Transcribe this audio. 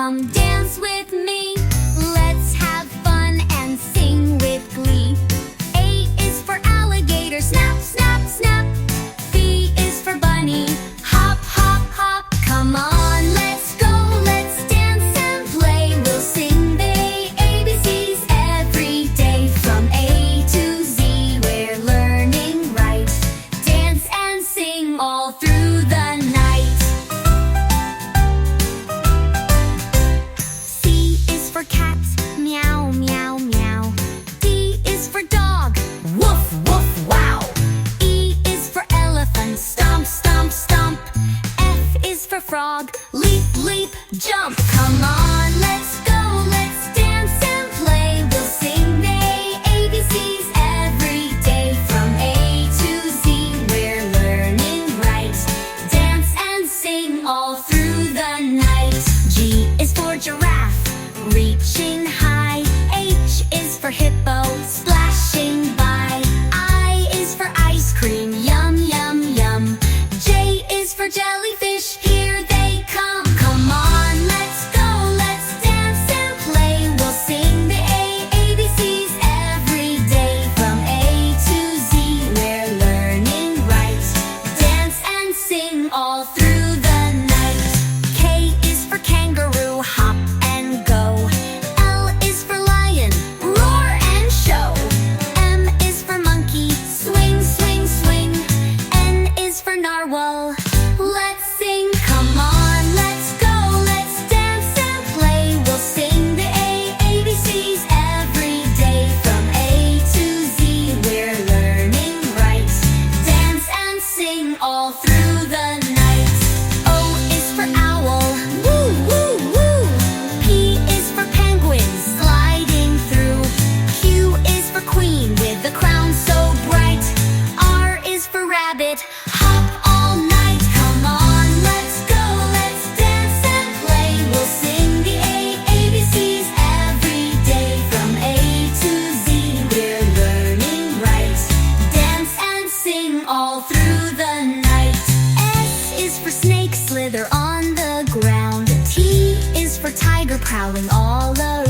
come dance with me. Let's have fun and sing with glee. A is for alligator, snap, snap, snap. B is for bunny, hop, hop, hop. Come on, let's go, let's dance and play. We'll sing the ABCs every day. From A to Z, we're learning right. Dance and sing all through the night. C is for cat, meow, meow, meow. D is for dog, woof, woof, wow. E is for elephant, stomp, stomp, stomp. F is for frog, leap, leap, jump. Come on, let's go, let's dance and play. We'll sing the ABCs every day. From A to Z, we're learning right. Dance and sing all through the night. G is for giraffe, reaching high. H is for hippo, splashing by. I is for ice cream, yum, yum, yum. J is for jellyfish, here they come. Come on, let's go, let's dance and play. We'll sing the ABCs every day. From A to Z, we're learning right. Dance and sing all through the night. K is for kangaroo, hop and go. L is for lion, roar and show. M is for monkey, swing, swing, swing. N is for narwhal, let's sing. Come on, let's go, let's dance and play. We'll sing the ABCs every day. From A to Z, we're learning right. Dance and sing all through the night. O is for owl, woo, woo, woo. P is for penguin, sliding through. Q is for queen, with the crown so bright. R is for rabbit, hop all night. Come on, let's go, let's dance and play. We'll sing the ABCs every day. From A to Z, we're learning right. Dance and sing all through the night. S is for snake, slither on the ground. T is for tiger, prowling all around.